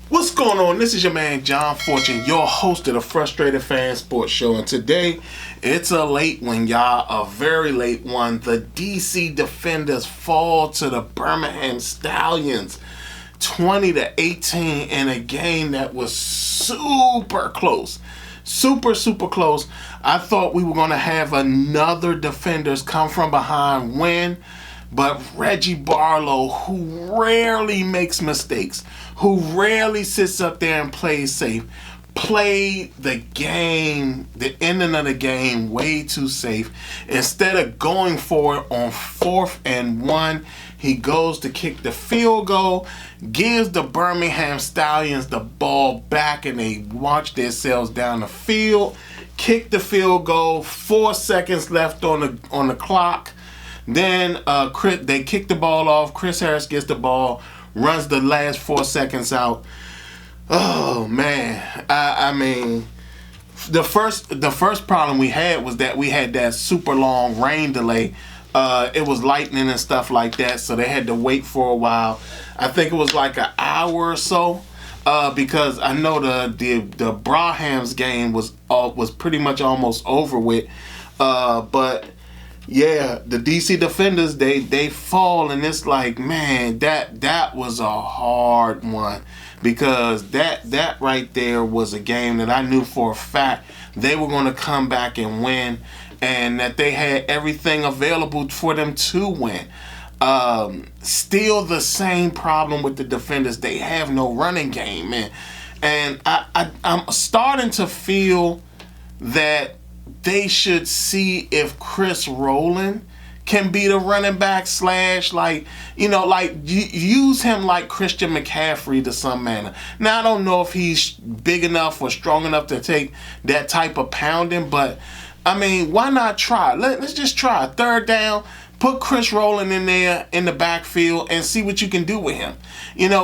What's going on? This is your man John Fortune, your host of the Frustrated Fan Sports Show, and today it's a late one, y'all, a very late one. The DC Defenders fall to the Birmingham Stallions 20-18 in a game that was super close. Super close. I thought we were going to have another Defenders come from behind win, but Reggie Barlow, who rarely makes mistakes, who rarely sits up there and plays safe, played the game, the ending of the game, way too safe. Instead of going for it on 4th and 1, he goes to kick the field goal, gives the Birmingham Stallions the ball back, and they march themselves down the field, kick the field goal, 4 seconds left on the clock. Then they kick the ball off. Chris Harris gets the ball, runs the last 4 seconds out. Oh man, I mean, the first problem we had was that we had that super long rain delay. It was lightning and stuff like that, so they had to wait for a while. I think it was like an hour or so, because I know the Brahams game was pretty much almost over with, but. Yeah, the DC Defenders, they fall, and it's like, man, that was a hard one, because that right there was a game that I knew for a fact they were going to come back and win, and that they had everything available for them to win. Still the same problem with the Defenders. They have no running game, man. And I'm starting to feel that they should see if Chris Rowland can be the running back / use him like Christian McCaffrey to some manner. Now, I don't know if he's big enough or strong enough to take that type of pounding, but I mean, why not try? Let's just try. 3rd down, put Chris Rowland in there in the backfield and see what you can do with him.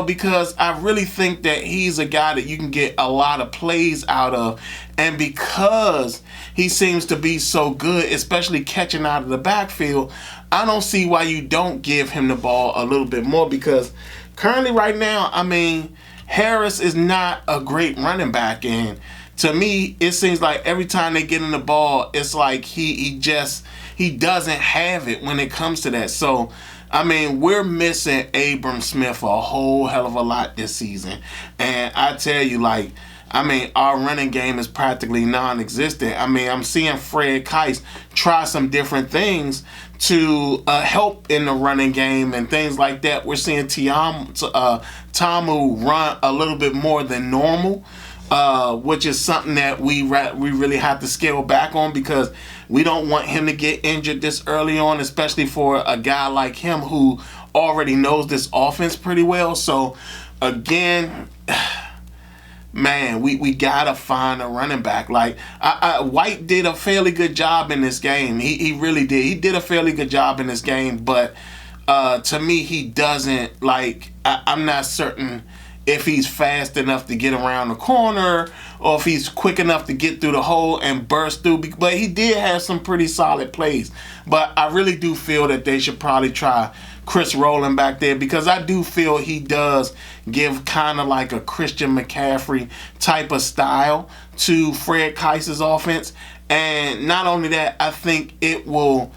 Because I really think that he's a guy that you can get a lot of plays out of. And because he seems to be so good, especially catching out of the backfield, I don't see why you don't give him the ball a little bit more, because currently right now, I mean, Harris is not a great running back, and to me, it seems like every time they get in the ball, it's like he doesn't have it when it comes to that. So, I mean, we're missing Abram Smith a whole hell of a lot this season. And I tell you, our running game is practically non-existent. I mean, I'm seeing Fred Kice try some different things to help in the running game and things like that. We're seeing Tamu run a little bit more than normal, which is something that we really have to scale back on, because we don't want him to get injured this early on, especially for a guy like him who already knows this offense pretty well. So, again, man, we gotta find a running back. White did a fairly good job in this game. He really did. He did a fairly good job in this game, but to me, he doesn't, I'm not certain if he's fast enough to get around the corner or if he's quick enough to get through the hole and burst through. But he did have some pretty solid plays. But I really do feel that they should probably try Chris Rowland back there, because I do feel he does give kind of like a Christian McCaffrey type of style to Fred Kice's offense. And not only that, I think it will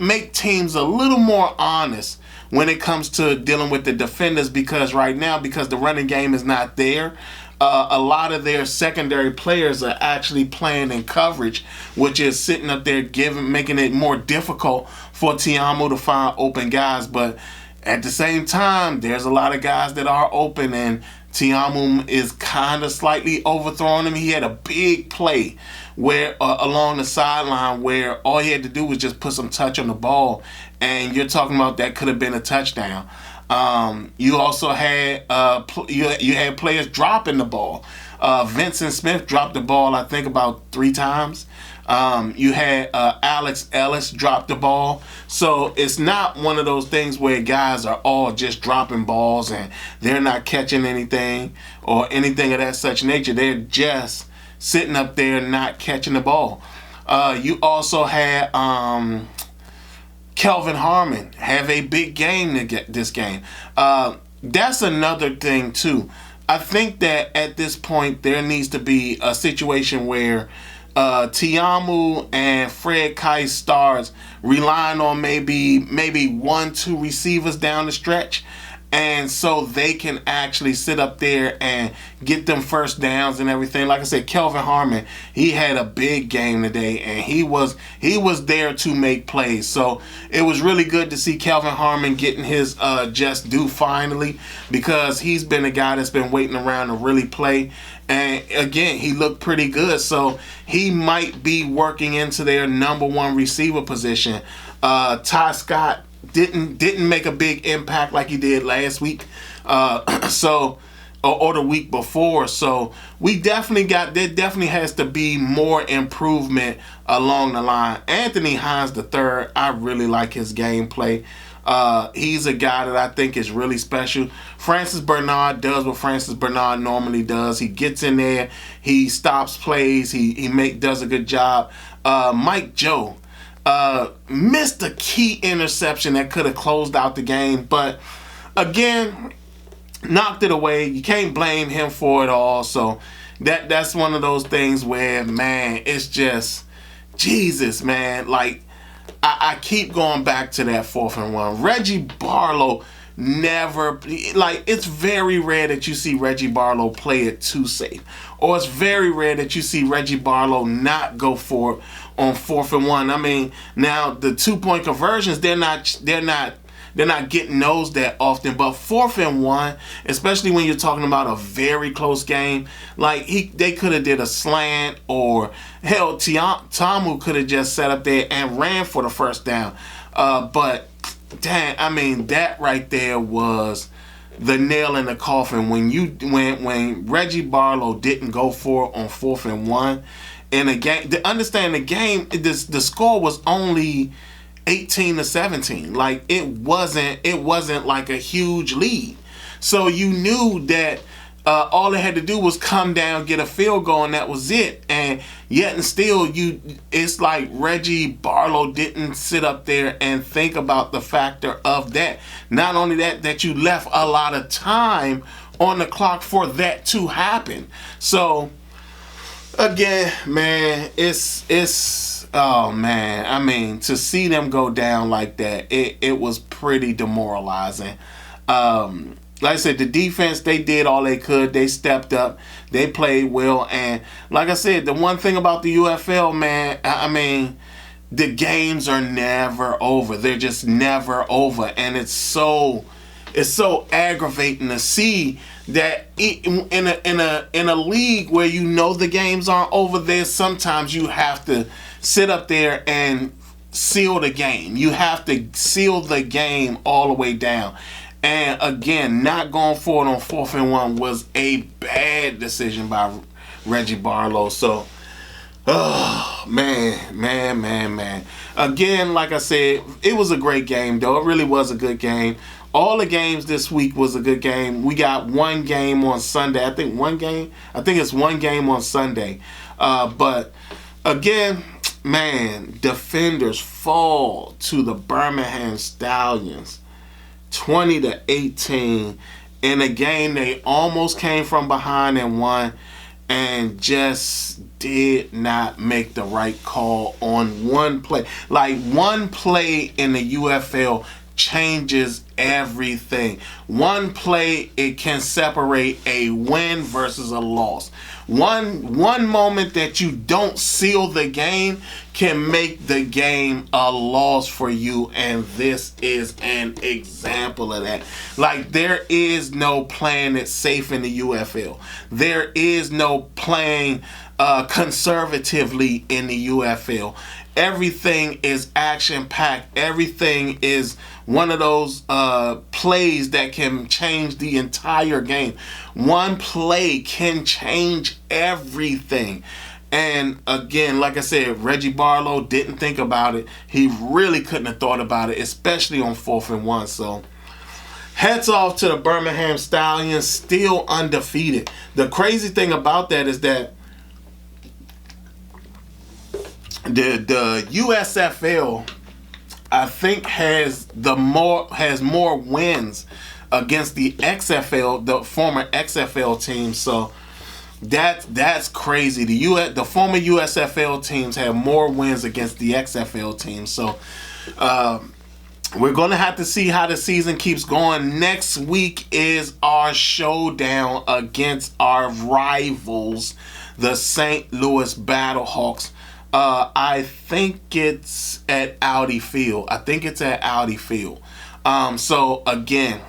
make teams a little more honest when it comes to dealing with the Defenders, because right now, because the running game is not there, a lot of their secondary players are actually playing in coverage, which is sitting up there making it more difficult for Tiamu to find open guys. But at the same time, there's a lot of guys that are open, and Tiamu is kind of slightly overthrowing him. He had a big play where along the sideline where all he had to do was just put some touch on the ball, and you're talking about that could have been a touchdown. You also had you had players dropping the ball. Vincent Smith dropped the ball, I think, about 3 times. You had Alex Ellis drop the ball. So it's not one of those things where guys are all just dropping balls and they're not catching anything or anything of that such nature. They're just sitting up there not catching the ball. You also had Kelvin Harmon have a big game to get this game. That's another thing too. I think that at this point there needs to be a situation where Tiamu and Fred Kite starts relying on maybe 1-2 receivers down the stretch, and so they can actually sit up there and get them first downs and everything. Like I said, Kelvin Harmon, he had a big game today, and he was there to make plays. So it was really good to see Kelvin Harmon getting his just due finally, because he's been a guy that's been waiting around to really play. And again, he looked pretty good. So he might be working into their number one receiver position. Ty Scott didn't make a big impact like he did last week, or the week before. So there definitely has to be more improvement along the line. Anthony Hines III, I really like his gameplay. He's a guy that I think is really special. Francis Bernard does what Francis Bernard normally does. He gets in there, he stops plays, he does a good job. Mike Joe missed a key interception that could have closed out the game, but again, knocked it away. You can't blame him for it all. So that's one of those things where, man, it's just Jesus, man. Like, I keep going back to that 4th and 1. Reggie Barlow never, like, it's very rare that you see Reggie Barlow play it too safe, or it's very rare that you see Reggie Barlow not go for it on 4th and 1. I mean, now the 2-point conversions, they're not getting those that often, but 4th and 1, especially when you're talking about a very close game, like they could have did a slant, or hell, Tamu could have just sat up there and ran for the first down. But dang, I mean, that right there was the nail in the coffin when Reggie Barlow didn't go for it on 4th and 1 in a game. To understand the game, the score was only 18-17. Like, it wasn't like a huge lead. So you knew that all they had to do was come down, get a field goal, and that was it. And yet and still, it's like Reggie Barlow didn't sit up there and think about the factor of that. Not only that you left a lot of time on the clock for that to happen. So again, man, it's oh man, I mean, to see them go down like that, it was pretty demoralizing. Like I said, the defense, they did all they could. They stepped up. They played well. And like I said, the one thing about the UFL, man, I mean, the games are never over. They're just never over. And it's so aggravating to see that in a league where you know the games aren't over, there sometimes you have to sit up there and seal the game. You have to seal the game all the way down. And again, not going for it on 4th and 1 was a bad decision by Reggie Barlow. So, oh, man. Again, like I said, it was a great game, though. It really was a good game. All the games this week was a good game. We got one game on Sunday. I think it's one game on Sunday. But again, man, defenders fall to the Birmingham Stallions 20-18 in a game they almost came from behind and won, and just did not make the right call on one play. Like, one play in the UFL changes everything. One play, it can separate a win versus a loss. One moment that you don't seal the game can make the game a loss for you, and this is an example of that. Like, there is no playing it safe in the UFL. There is no playing conservatively in the UFL. Everything is action-packed. Everything is one of those plays that can change the entire game. One play can change everything. And again, like I said, Reggie Barlow didn't think about it. He really couldn't have thought about it, especially on 4th and 1. So hats off to the Birmingham Stallions, still undefeated. The crazy thing about that is that the USFL, I think, has more wins against the XFL, the former XFL team. So that's crazy. The former USFL teams have more wins against the XFL teams. So we're going to have to see how the season keeps going. Next week is our showdown against our rivals, the St. Louis Battlehawks. I think it's at Audi Field. So again,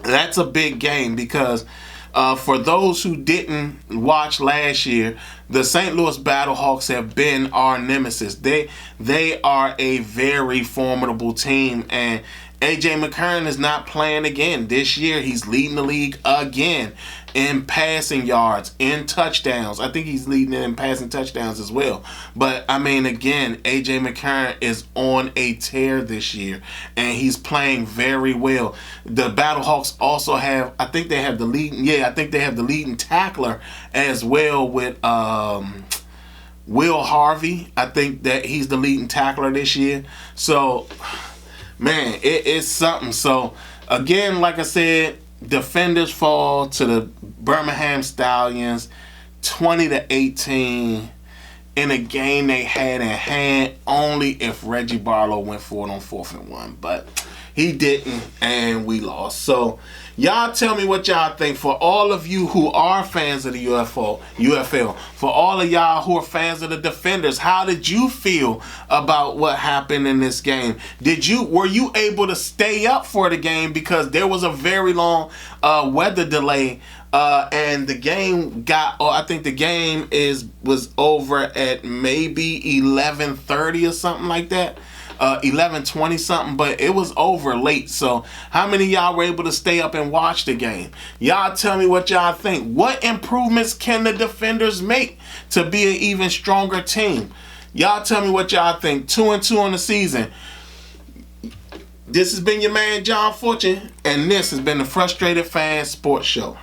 that's a big game because for those who didn't watch last year, the St. Louis Battlehawks have been our nemesis. They are a very formidable team, and A.J. McCarron is not playing again. This year, he's leading the league again in passing yards, in touchdowns. I think he's leading in passing touchdowns as well. But, I mean, again, A.J. McCarron is on a tear this year, and he's playing very well. The Battlehawks also have, I think they have the leading tackler as well with Will Harvey. I think that he's the leading tackler this year. So, man, it's something. So, again, like I said, defenders fall to the Birmingham Stallions 20-18 in a game they had in hand only if Reggie Barlow went for it on 4th and 1. But he didn't, and we lost. So, y'all tell me what y'all think. For all of you who are fans of the UFL, for all of y'all who are fans of the Defenders, how did you feel about what happened in this game? Were you able to stay up for the game because there was a very long weather delay, and the game I think the game was over at maybe 11:30 or something like that. 11:20 something, but it was over late. So how many of y'all were able to stay up and watch the game? Y'all tell me what y'all think. What improvements can the Defenders make to be an even stronger team? Y'all tell me what y'all think. 2-2 on the season. This has been your man John Fortune, and this has been the Frustrated Fan Sports Show.